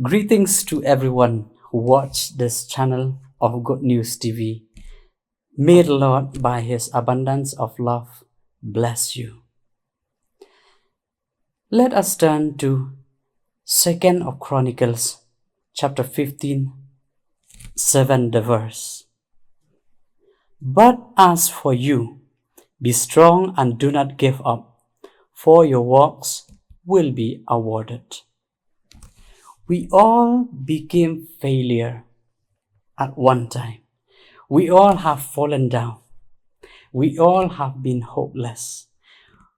Greetings to everyone who watch this channel of Good News TV. May the Lord, by His abundance of love, bless you. Let us turn to 2nd of Chronicles, chapter 15, 7 the verse. But as for you, be strong and do not give up, for your works will be awarded. We all became failure at one time. We all have fallen down. We all have been hopeless.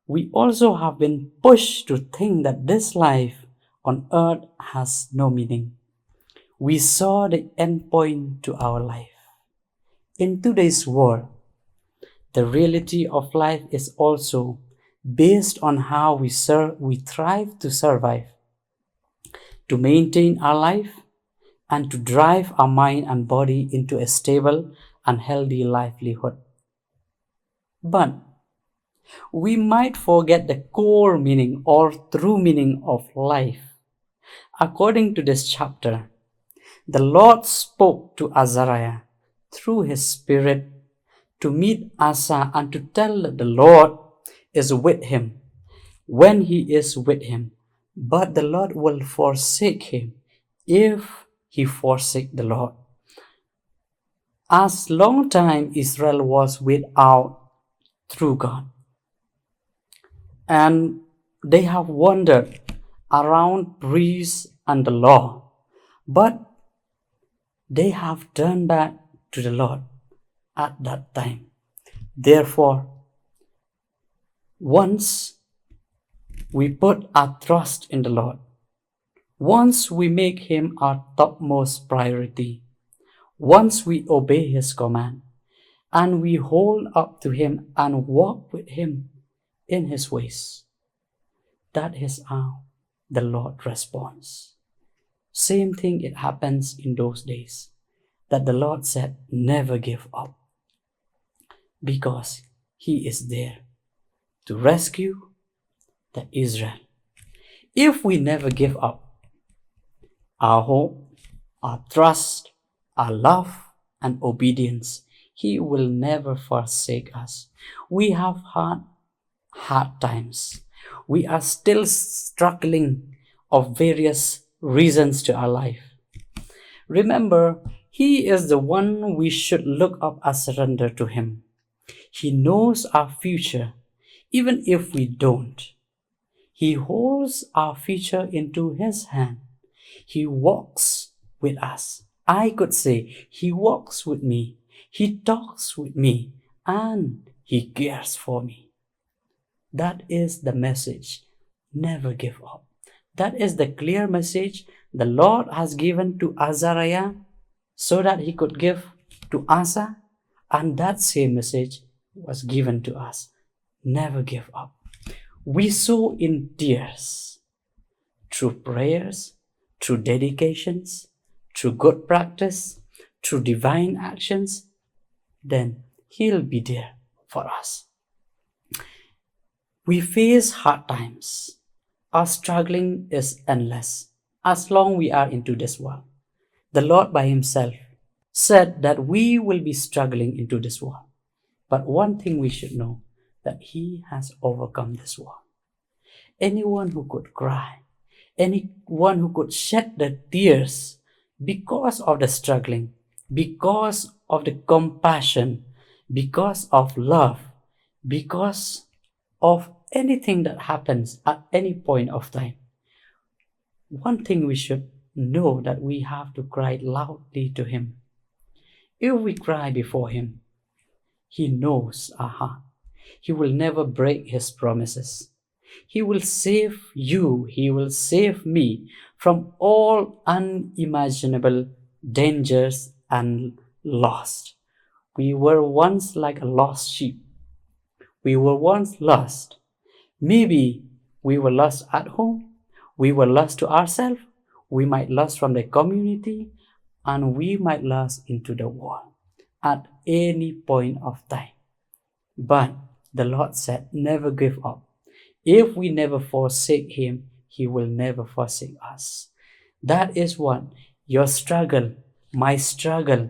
We also have been pushed to think that this life on earth has no meaning. We saw the end point to our life. In today's world, the reality of life is also based on how we thrive to survive, to maintain our life, and to drive our mind and body into a stable and healthy livelihood. But we might forget the core meaning or true meaning of life. According to this chapter, the Lord spoke to Azariah through His Spirit to meet Asa and to tell that the Lord is with him when he is with him, but the Lord will forsake him if he forsake the Lord. As long time Israel was without true God, and they have wandered around priests and the law, but they have turned back to the Lord at that time. Therefore, once we put our trust in the Lord, once we make Him our topmost priority, once we obey His command, and we hold up to Him and walk with Him in His ways, that is how the Lord responds. Same thing it happens in those days, that the Lord said, never give up, because He is there to rescue the Israel. If we never give up our hope, our trust, our love, and obedience, He will never forsake us. We have had hard times. We are still struggling of various reasons to our life. Remember, He is the one we should look up and surrender to Him. He knows our future, even if we don't. He holds our future into His hand. He walks with us. I could say, He walks with me. He talks with me, and He cares for me. That is the message. Never give up. That is the clear message the Lord has given to Azariah so that he could give to Asa, and that same message was given to us. Never give up. We sow in tears, through prayers, through dedications, through good practice, through divine actions, then He'll be there for us. We face hard times. Our struggling is endless as long we are into this world. The Lord by Himself said that we will be struggling into this world. But one thing we should know, that He has overcome this world. Anyone who could cry, anyone who could shed the tears because of the struggling, because of the compassion, because of love, because of anything that happens at any point of time, one thing we should know, that we have to cry loudly to Him. If we cry before Him, He knows our heart. He will never break His promises. He will save you, He will save me from all unimaginable dangers and lost. We were once like a lost sheep. We were once lost. Maybe we were lost at home. We were lost to ourselves. We might lost from the community, and we might lost into the world at any point of time. But the Lord said, never give up. If we never forsake Him, He will never forsake us. That is what your struggle, my struggle,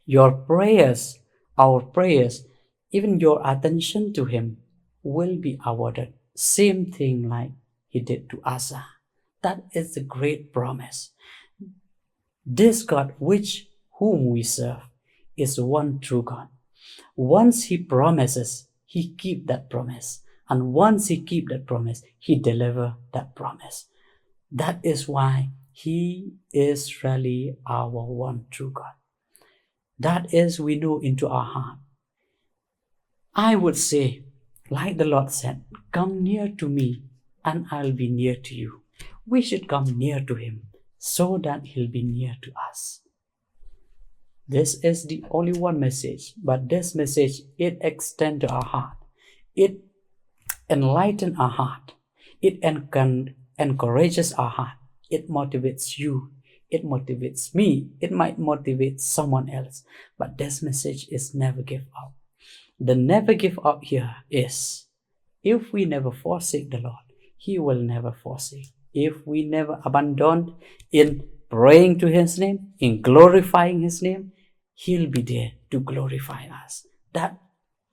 your prayers, our prayers, even your attention to him will be awarded. Same thing like he did to Asa. That is the great promise. This God whom we serve is one true God. Once he promises, he keep that promise. And once he keep that promise, he deliver that promise. That is why he is really our one true God. That is, we know into our heart. I would say, like the Lord said, come near to me and I'll be near to you. We should come near to him so that he'll be near to us. This is the only one message, but this message, it extends to our heart. It enlightens our heart. It encourages our heart. It motivates you. It motivates me. It might motivate someone else. But this message is never give up. The never give up here is, if we never forsake the Lord, he will never forsake. If we never abandon in praying to his name, in glorifying his name, he'll be there to glorify us. That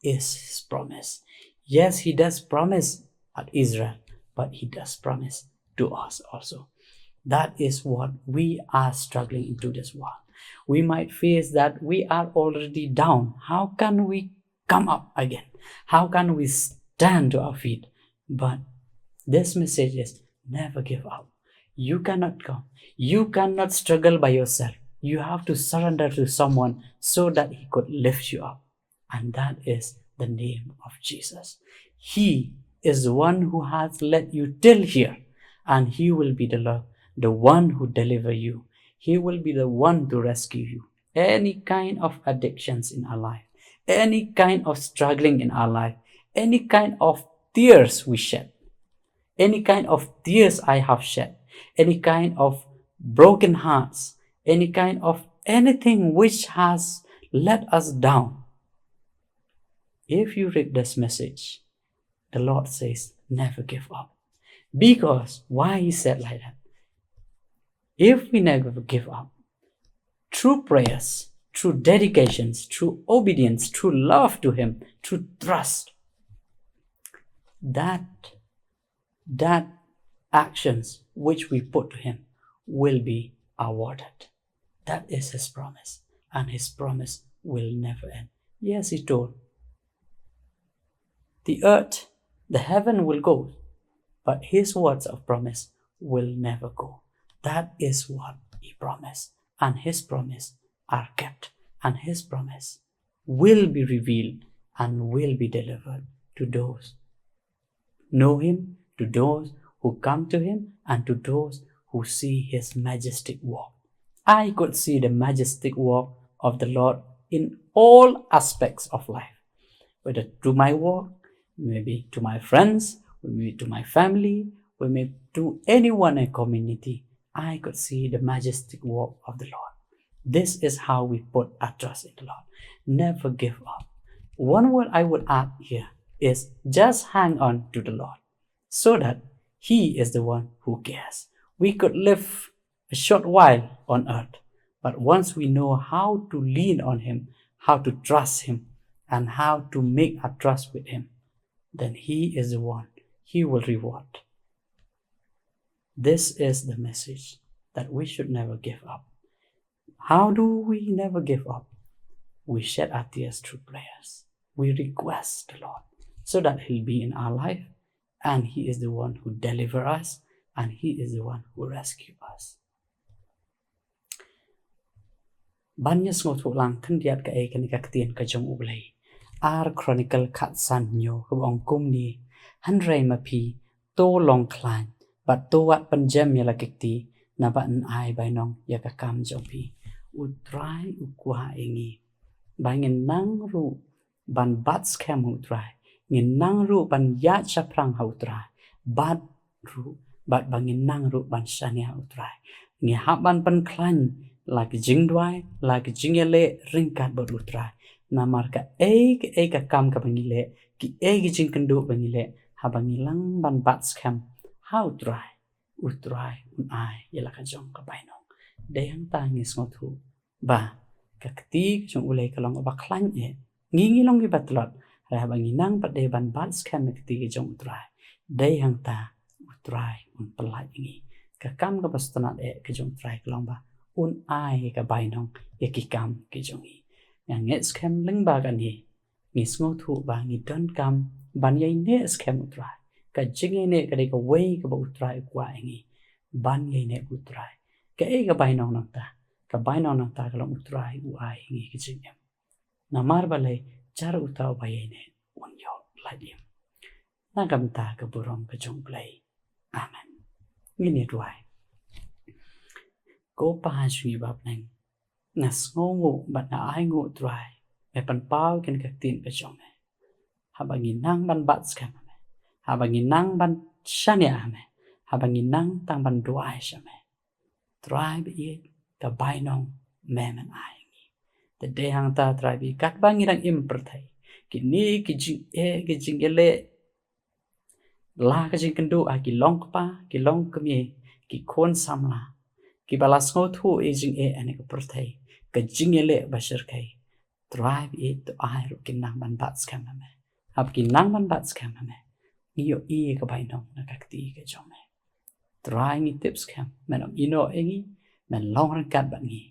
is his promise. Yes, he does promise at Israel, but he does promise to us also. That is what we are struggling into this world. We might face that we are already down. How can we come up again? How can we stand to our feet? But this message is never give up. You cannot come. You cannot struggle by yourself. You have to surrender to someone so that he could lift you up. And that is the name of Jesus. He is the one who has led you till here. And he will be the one who deliver you. He will be the one to rescue you. Any kind of addictions in our life, any kind of struggling in our life, any kind of tears we shed, any kind of tears I have shed, any kind of broken hearts, any kind of anything which has let us down. If you read this message, the Lord says, never give up. Because why he said like that? If we never give up, through prayers, through dedications, through obedience, through love to him, through trust, that actions which we put to him will be awarded. That is his promise, and his promise will never end. Yes, he told, the earth, the heaven will go, but his words of promise will never go. That is what he promised, and his promise are kept, and his promise will be revealed and will be delivered to those know him, to those who come to him, and to those who see his majestic walk. I could see the majestic walk of the Lord in all aspects of life, whether to my work, maybe to my friends, maybe to my family, or maybe to anyone in community. I could see the majestic walk of the Lord. This is how we put our trust in the Lord. Never give up. One word I would add here is just hang on to the Lord, so that he is the one who cares. We could live a short while on earth, but once we know how to lean on him, how to trust him, and how to make our trust with him, then he is the one he will reward. This is the message that we should never give up. How do we never give up? We shed our tears through prayers. We request the Lord so that he'll be in our life, and he is the one who delivers us, and he is the one who rescues us. Banyak ngotu lang kendiat ka Ka Ktien ka jong U Blei. Chronicles khatsan nyo kubong kumni hanray mapi to long clan but to wat panjam yala kikti na ba ai by nong yakakam J.P. Utrai ukwa ingi bangin nang ru ban bats kem utrai ngin nang ru ban yat chaprang utrai bat ru bat bangin nang ru ban shania utrai ngi haban pan klan like jingdwai like jingele ringkat bot utrai namar ka ka kam ka bangile ki jingkendu bangile habangilang ban bats kem how utrai utrai un ai yala ka jong ka bainong deyang ta ngis ngotu ba ka kti jong ulei kalong ba khlan e ngingi long gi batlot ra ba nginang pa de ban ban skan kti gi jong utrai deyang ta utrai un pelai ngi ka kam ka bastana e ka jong utrai kalong ba un ai ka bainong ye ki kam ki jong i yang nge scam leng ba kan hi ngis ngotu ba ngi don kam ban ye ne scam utrai ka jingi ne ka de ka wei ka ba utrai kwa ngi ban ye ne utrai ka e ka bainong nang ta ka bainong nang ta ka long utrai u ai ngi ki jingim na mar ba le jar utau ba ye ne un yo la dim na kam ta ka burong ka jong blai amen ngi ne duai ko pa shui ba nang na sngo ba na ai ngu utrai me pan pau ken ka tin ka jong me ha ba ngi nang ban bat scam me ha ba ngi nang ban shania me ha ba ngi nang tang ban duai sha me try bi ye ka bainong me man ai ngi the day hang ta try bi kat ba ngi rang im perthai ki ni ki jing e ki jing ele la ka jing kendu a ki long pa ki long kmi ki kon samla ki balas ngo thu e jing e ane ka perthai ka jing ele ba shir kai try bi ye to ai ru ki nang ban bat scam me ab ki nang ban bat scam me ni yo e ka bainong na ka kti ka jong me try ngi tips scam men om ino engi men long ran kat ba ngi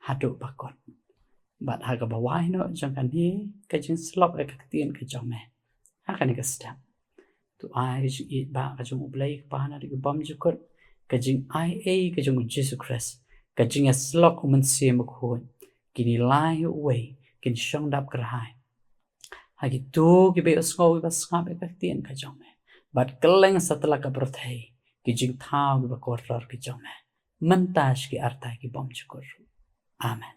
hadu ba kot bat ha ka ba wai no jong kan hi ka jing slop ka ktien ka jong me ha ka ni ka step to ai ji eat ba ka jong U Blei pa na ri bom ju kot ka jing ia ka jong U Jisu Khrist ka jing a slok mynsiem ko kini lai iwei kin shong dap krai ha ki tu ki be usngo ba skap ka ktien ka jong me bat keleng setelah ka berthai ki jing thau ba koror ki jong me mentas ki arta ki bom ju kot amen